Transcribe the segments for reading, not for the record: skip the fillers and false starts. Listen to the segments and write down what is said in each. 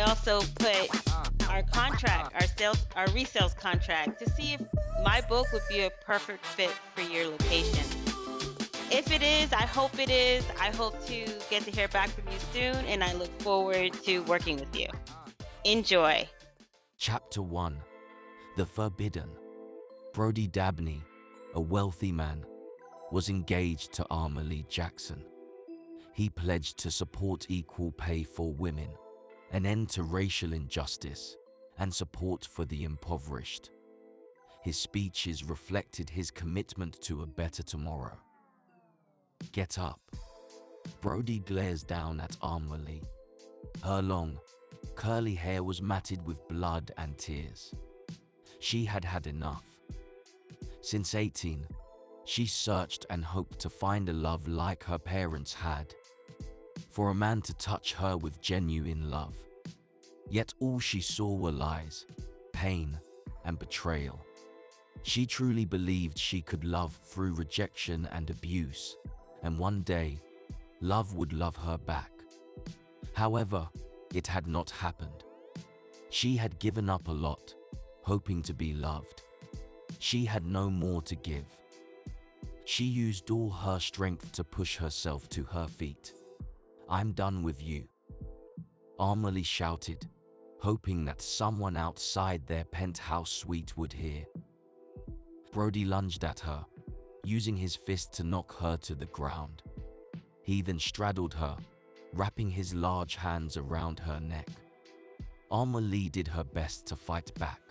also put our resales contract to see if my book would be a perfect fit for your location. If it is, I hope it is. I hope to get to hear back from you soon, and I look forward to working with you. Enjoy. Chapter 1. The Forbidden. Brody Dabney, a wealthy man, was engaged to Amahle Jackson. He pledged to support equal pay for women, an end to racial injustice, and support for the impoverished. His speeches reflected his commitment to a better tomorrow. Get up. Brody glares down at Amahle. Her long, curly hair was matted with blood and tears. She had had enough. Since 18, she searched and hoped to find a love like her parents had, for a man to touch her with genuine love. Yet all she saw were lies, pain, and betrayal. She truly believed she could love through rejection and abuse, and one day, love would love her back. However, it had not happened. She had given up a lot, hoping to be loved. She had no more to give. She used all her strength to push herself to her feet. "I'm done with you," Amahle shouted, hoping that someone outside their penthouse suite would hear. Brody lunged at her, using his fist to knock her to the ground. He then straddled her, wrapping his large hands around her neck. Amahle did her best to fight back.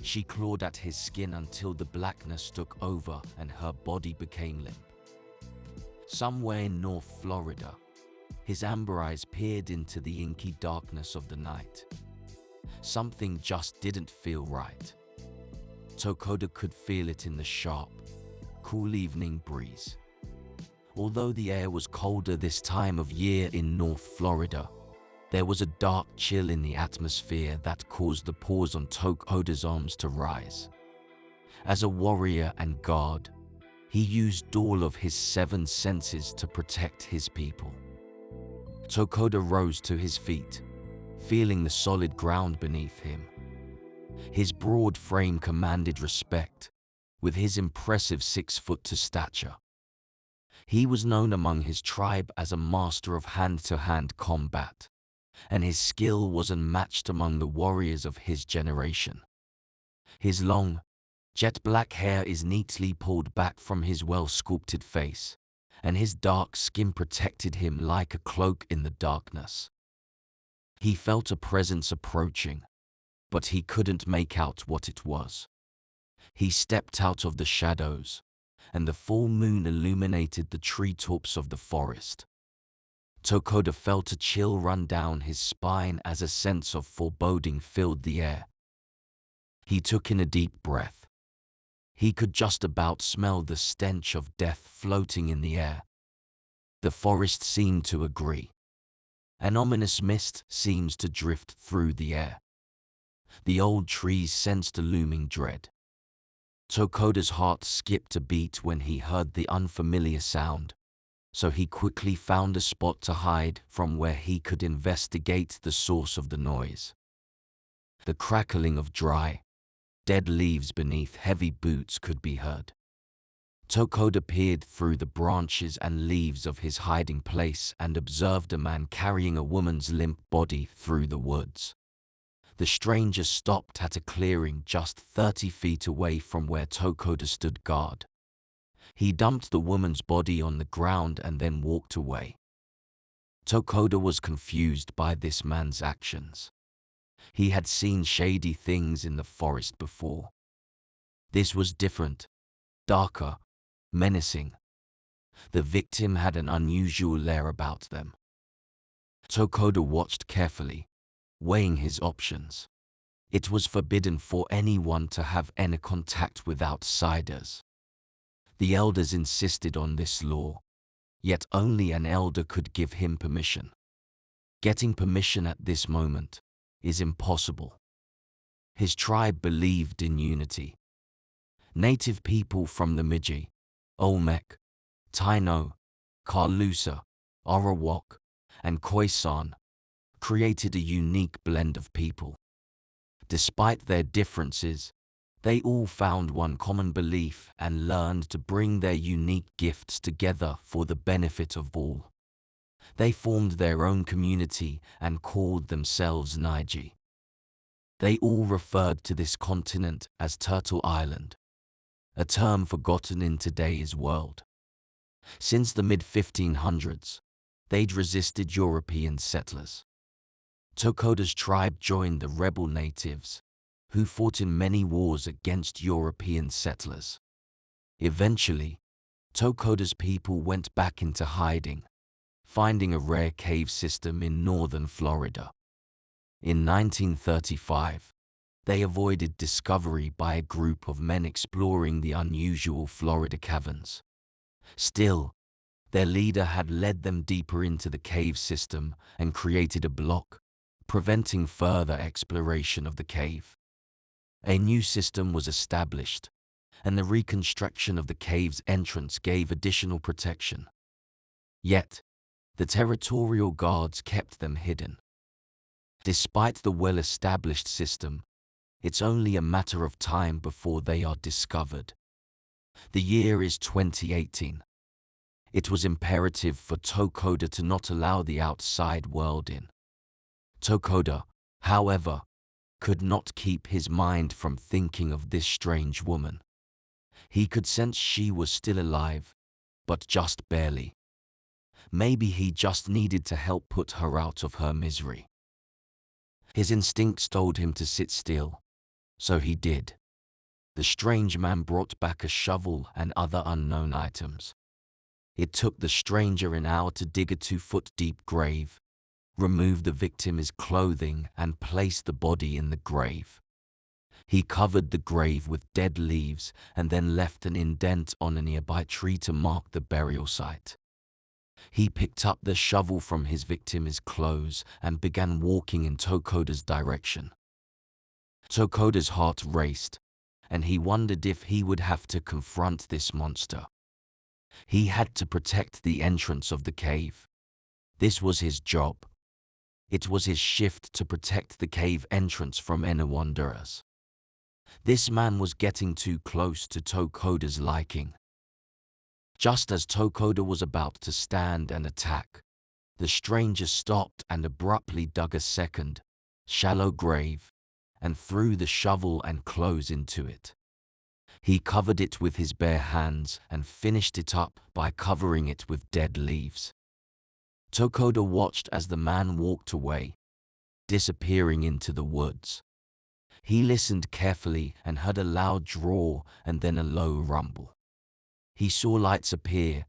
She clawed at his skin until the blackness took over and her body became limp. Somewhere in North Florida, his amber eyes peered into the inky darkness of the night. Something just didn't feel right. Tokoda could feel it in the sharp, cool evening breeze. Although the air was colder this time of year in North Florida, there was a dark chill in the atmosphere that caused the pores on Tokoda's arms to rise. As a warrior and guard, he used all of his 7 senses to protect his people. Tokoda rose to his feet, feeling the solid ground beneath him. His broad frame commanded respect, with his impressive 6-foot stature. He was known among his tribe as a master of hand-to-hand combat, and his skill was unmatched among the warriors of his generation. His long, jet-black hair is neatly pulled back from his well-sculpted face, and his dark skin protected him like a cloak in the darkness. He felt a presence approaching, but he couldn't make out what it was. He stepped out of the shadows, and the full moon illuminated the treetops of the forest. Tokoda felt a chill run down his spine as a sense of foreboding filled the air. He took in a deep breath. He could just about smell the stench of death floating in the air. The forest seemed to agree. An ominous mist seemed to drift through the air. The old trees sensed a looming dread. Tokoda's heart skipped a beat when he heard the unfamiliar sound, so he quickly found a spot to hide from where he could investigate the source of the noise. The crackling of dry, dead leaves beneath heavy boots could be heard. Tokoda peered through the branches and leaves of his hiding place and observed a man carrying a woman's limp body through the woods. The stranger stopped at a clearing just 30 feet away from where Tokoda stood guard. He dumped the woman's body on the ground and then walked away. Tokoda was confused by this man's actions. He had seen shady things in the forest before. This was different, darker, menacing. The victim had an unusual air about them. Tokoda watched carefully, weighing his options. It was forbidden for anyone to have any contact with outsiders. The elders insisted on this law, yet only an elder could give him permission. Getting permission at this moment is impossible. His tribe believed in unity. Native people from the Miji, Olmec, Taino, Carlusa, Arawak, and Khoisan created a unique blend of people. Despite their differences, they all found one common belief and learned to bring their unique gifts together for the benefit of all. They formed their own community and called themselves Naiji. They all referred to this continent as Turtle Island, a term forgotten in today's world. Since the mid-1500s, they'd resisted European settlers. Tokoda's tribe joined the rebel natives, who fought in many wars against European settlers. Eventually, Tokoda's people went back into hiding, finding a rare cave system in northern Florida. In 1935, they avoided discovery by a group of men exploring the unusual Florida caverns. Still, their leader had led them deeper into the cave system and created a block, preventing further exploration of the cave. A new system was established, and the reconstruction of the cave's entrance gave additional protection. Yet, the territorial guards kept them hidden. Despite the well-established system, it's only a matter of time before they are discovered. The year is 2018. It was imperative for Tokoda to not allow the outside world in. Tokoda, however, could not keep his mind from thinking of this strange woman. He could sense she was still alive, but just barely. Maybe he just needed to help put her out of her misery. His instincts told him to sit still, so he did. The strange man brought back a shovel and other unknown items. It took the stranger an hour to dig a 2-foot-deep grave, remove the victim's clothing and place the body in the grave. He covered the grave with dead leaves and then left an indent on a nearby tree to mark the burial site. He picked up the shovel from his victim's clothes and began walking in Tokoda's direction. Tokoda's heart raced, and he wondered if he would have to confront this monster. He had to protect the entrance of the cave. This was his job. It was his shift to protect the cave entrance from any wanderers. This man was getting too close to Tokoda's liking. Just as Tokoda was about to stand and attack, the stranger stopped and abruptly dug a second, shallow grave, and threw the shovel and clothes into it. He covered it with his bare hands and finished it up by covering it with dead leaves. Tokoda watched as the man walked away, disappearing into the woods. He listened carefully and heard a loud drawl and then a low rumble. He saw lights appear,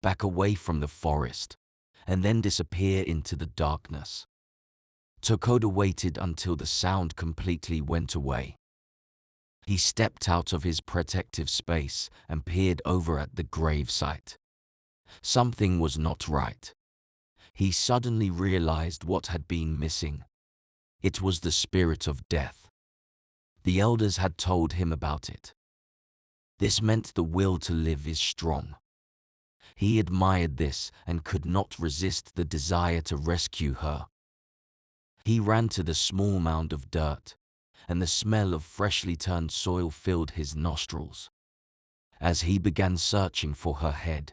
back away from the forest, and then disappear into the darkness. Tokoda waited until the sound completely went away. He stepped out of his protective space and peered over at the gravesite. Something was not right. He suddenly realized what had been missing. It was the spirit of death. The elders had told him about it. This meant the will to live is strong. He admired this and could not resist the desire to rescue her. He ran to the small mound of dirt, and the smell of freshly turned soil filled his nostrils. As he began searching for her head,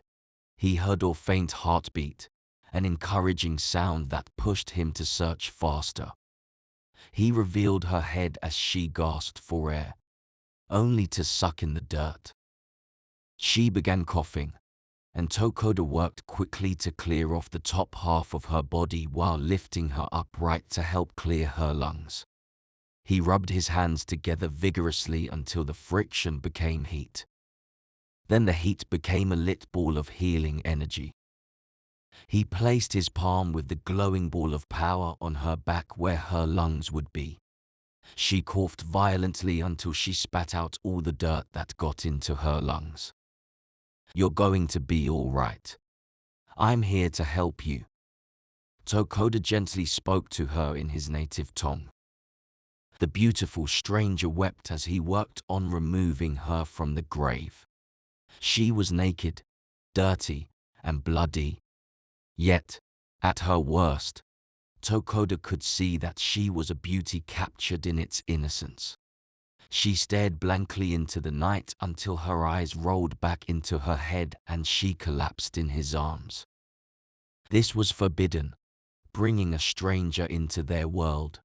he heard her faint heartbeat, an encouraging sound that pushed him to search faster. He revealed her head as she gasped for air, only to suck in the dirt. She began coughing, and Tokoda worked quickly to clear off the top half of her body while lifting her upright to help clear her lungs. He rubbed his hands together vigorously until the friction became heat. Then the heat became a lit ball of healing energy. He placed his palm with the glowing ball of power on her back where her lungs would be. She coughed violently until she spat out all the dirt that got into her lungs. "You're going to be all right. I'm here to help you." Tokoda gently spoke to her in his native tongue. The beautiful stranger wept as he worked on removing her from the grave. She was naked, dirty, and bloody. Yet, at her worst, Tokoda could see that she was a beauty captured in its innocence. She stared blankly into the night until her eyes rolled back into her head and she collapsed in his arms. This was forbidden, bringing a stranger into their world,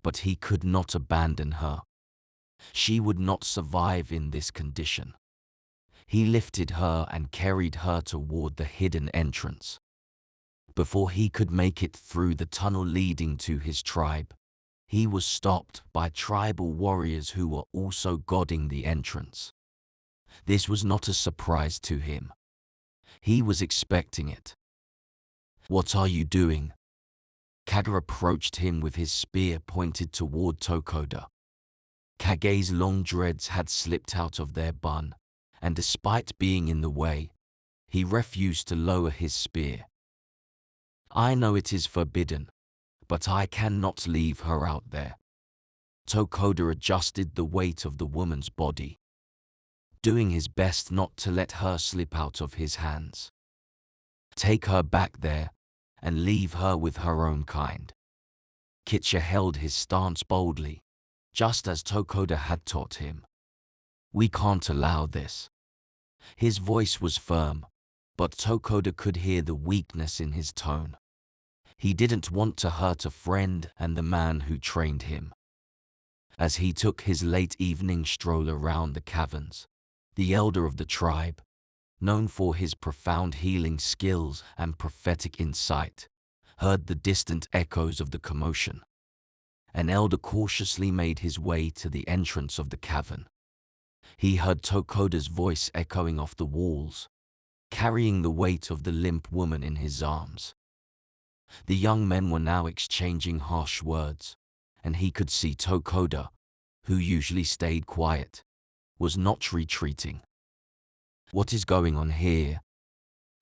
but he could not abandon her. She would not survive in this condition. He lifted her and carried her toward the hidden entrance. Before he could make it through the tunnel leading to his tribe, he was stopped by tribal warriors who were also guarding the entrance. This was not a surprise to him. He was expecting it. "What are you doing?" Kaga approached him with his spear pointed toward Tokoda. Kage's long dreads had slipped out of their bun, and despite being in the way, he refused to lower his spear. "I know it is forbidden, but I cannot leave her out there." Tokoda adjusted the weight of the woman's body, doing his best not to let her slip out of his hands. "Take her back there and leave her with her own kind." Kitcha held his stance boldly, just as Tokoda had taught him. "We can't allow this." His voice was firm, but Tokoda could hear the weakness in his tone. He didn't want to hurt a friend and the man who trained him. As he took his late evening stroll around the caverns, the elder of the tribe, known for his profound healing skills and prophetic insight, heard the distant echoes of the commotion. An elder cautiously made his way to the entrance of the cavern. He heard Tokoda's voice echoing off the walls, carrying the weight of the limp woman in his arms. The young men were now exchanging harsh words, and he could see Tokoda, who usually stayed quiet, was not retreating. "What is going on here?"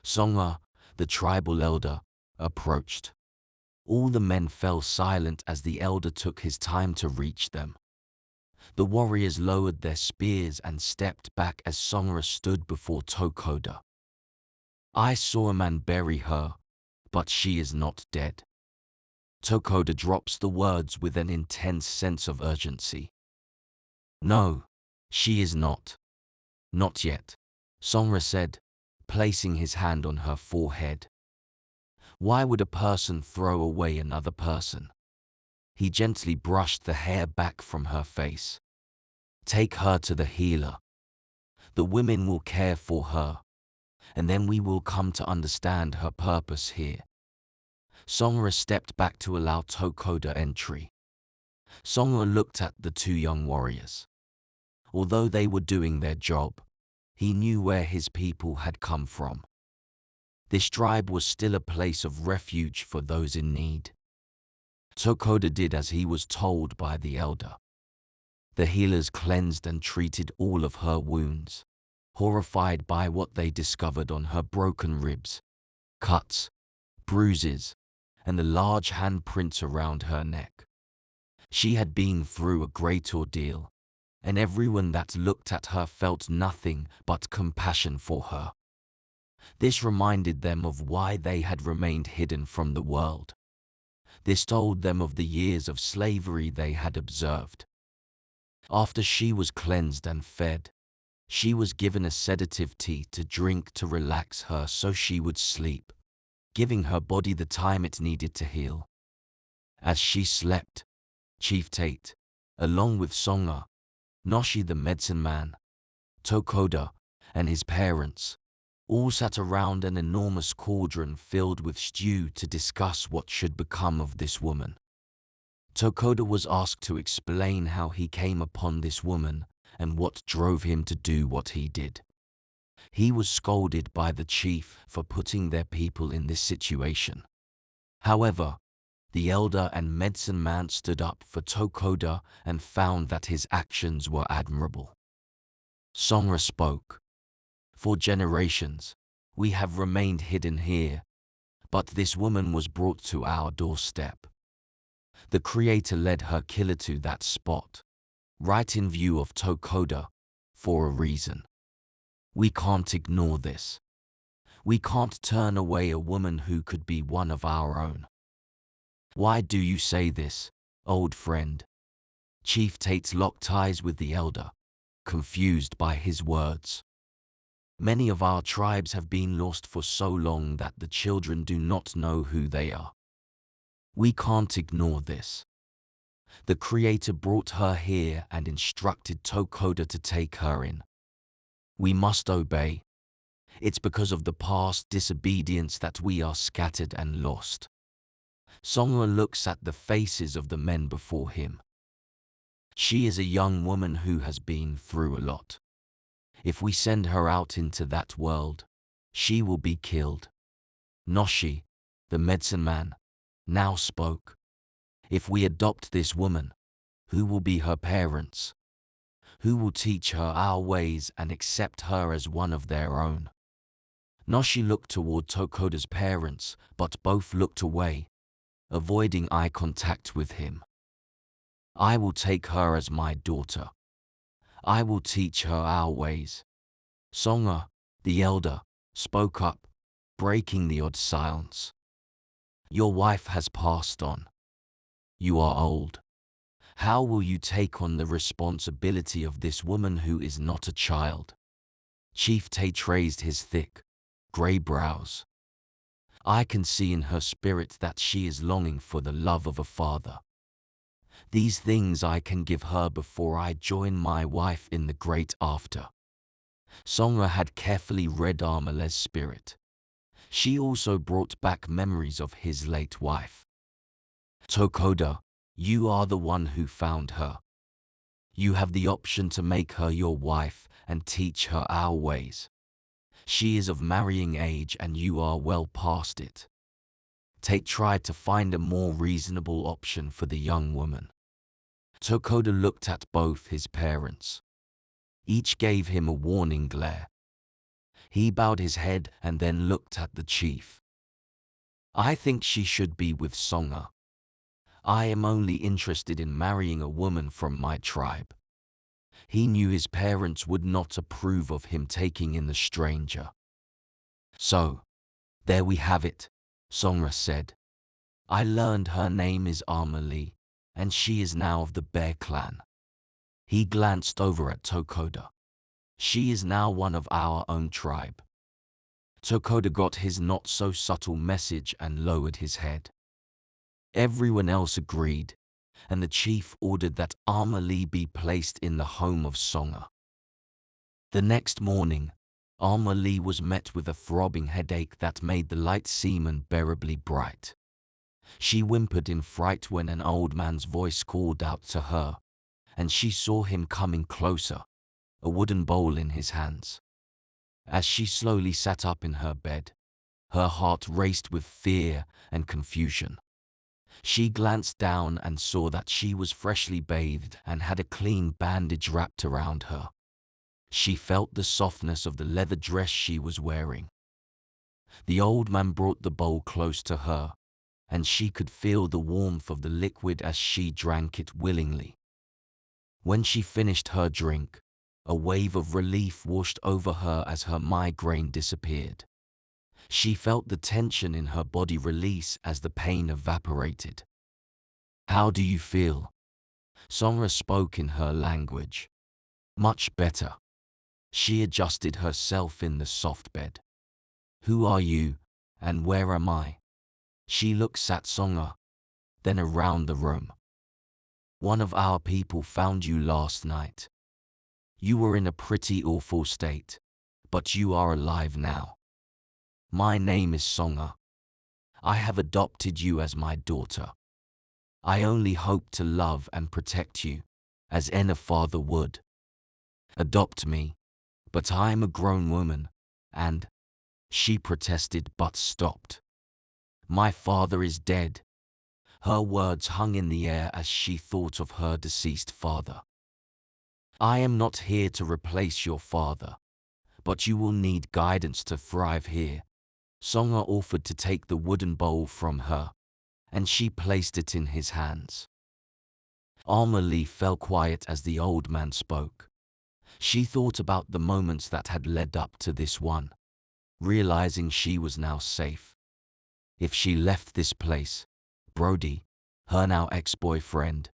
Songa, the tribal elder, approached. All the men fell silent as the elder took his time to reach them. The warriors lowered their spears and stepped back as Songa stood before Tokoda. "I saw a man bury her, but she is not dead." Tokoda drops the words with an intense sense of urgency. "No, she is not. Not yet," Songa said, placing his hand on her forehead. "Why would a person throw away another person?" He gently brushed the hair back from her face. "Take her to the healer. The women will care for her, and then we will come to understand her purpose here." Songa stepped back to allow Tokoda entry. Songa looked at the two young warriors. Although they were doing their job, he knew where his people had come from. This tribe was still a place of refuge for those in need. Tokoda did as he was told by the elder. The healers cleansed and treated all of her wounds, horrified by what they discovered on her broken ribs, cuts, bruises, and the large handprints around her neck. She had been through a great ordeal, and everyone that looked at her felt nothing but compassion for her. This reminded them of why they had remained hidden from the world. This told them of the years of slavery they had observed. After she was cleansed and fed, she was given a sedative tea to drink to relax her so she would sleep, giving her body the time it needed to heal. As she slept, Chief Tate, along with Songa, Noshi the medicine man, Tokoda, and his parents, all sat around an enormous cauldron filled with stew to discuss what should become of this woman. Tokoda was asked to explain how he came upon this woman and what drove him to do what he did. He was scolded by the chief for putting their people in this situation. However, the elder and medicine man stood up for Tokoda and found that his actions were admirable. Songa spoke. "For generations, we have remained hidden here, but this woman was brought to our doorstep. The Creator led her killer to that spot, right in view of Tokoda, for a reason. We can't ignore this. We can't turn away a woman who could be one of our own." Why do you say this, old friend? Chief Tate locked eyes with the elder, confused by his words. Many of our tribes have been lost for so long that the children do not know who they are. We can't ignore this. The Creator brought her here and instructed Tokoda to take her in. We must obey. It's because of the past disobedience that we are scattered and lost. Songa looks at the faces of the men before him. She is a young woman who has been through a lot. If we send her out into that world, she will be killed. Noshi, the medicine man, now spoke. If we adopt this woman, who will be her parents? Who will teach her our ways and accept her as one of their own? Noshi looked toward Tokoda's parents, but both looked away, avoiding eye contact with him. I will take her as my daughter. I will teach her our ways. Songa, the elder, spoke up, breaking the odd silence. Your wife has passed on. You are old. How will you take on the responsibility of this woman who is not a child? Chief Tate raised his thick, grey brows. I can see in her spirit that she is longing for the love of a father. These things I can give her before I join my wife in the great after. Songa had carefully read Amahle's spirit. She also brought back memories of his late wife. Tokoda, you are the one who found her. You have the option to make her your wife and teach her our ways. She is of marrying age and you are well past it. Tate tried to find a more reasonable option for the young woman. Tokoda looked at both his parents. Each gave him a warning glare. He bowed his head and then looked at the chief. I think she should be with Songa. I am only interested in marrying a woman from my tribe. He knew his parents would not approve of him taking in the stranger. So, there we have it, Songa said. I learned her name is Amahle, and she is now of the Bear clan. He glanced over at Tokoda. She is now one of our own tribe. Tokoda got his not-so-subtle message and lowered his head. Everyone else agreed, and the chief ordered that Amahle be placed in the home of Songa. The next morning, Amahle was met with a throbbing headache that made the light seem unbearably bright. She whimpered in fright when an old man's voice called out to her, and she saw him coming closer, a wooden bowl in his hands. As she slowly sat up in her bed, her heart raced with fear and confusion. She glanced down and saw that she was freshly bathed and had a clean bandage wrapped around her. She felt the softness of the leather dress she was wearing. The old man brought the bowl close to her, and she could feel the warmth of the liquid as she drank it willingly. When she finished her drink, a wave of relief washed over her as her migraine disappeared. She felt the tension in her body release as the pain evaporated. How do you feel? Songa spoke in her language. Much better. She adjusted herself in the soft bed. Who are you, and where am I? She looked at Songa, then around the room. One of our people found you last night. You were in a pretty awful state, but you are alive now. My name is Songa. I have adopted you as my daughter. I only hope to love and protect you, as any father would. Adopt me, but I am a grown woman, and she protested but stopped. My father is dead. Her words hung in the air as she thought of her deceased father. I am not here to replace your father, but you will need guidance to thrive here. Songa offered to take the wooden bowl from her, and she placed it in his hands. Amahle fell quiet as the old man spoke. She thought about the moments that had led up to this one, realizing she was now safe. If she left this place, Brody, Her now ex-boyfriend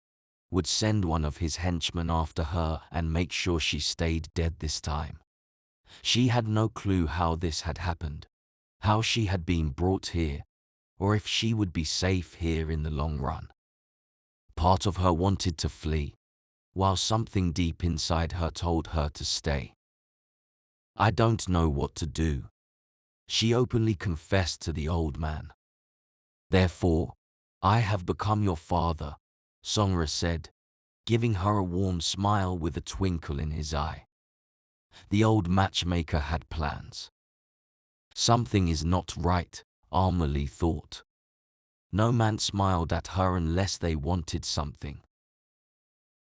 would send one of his henchmen after her and make sure she stayed dead this time. She had no clue how this had happened, how she had been brought here, or if she would be safe here in the long run. Part of her wanted to flee, while something deep inside her told her to stay. "I don't know what to do," she openly confessed to the old man. "Therefore, I have become your father," Songra said, giving her a warm smile with a twinkle in his eye. The old matchmaker had plans. Something is not right, Amahle thought. No man smiled at her unless they wanted something.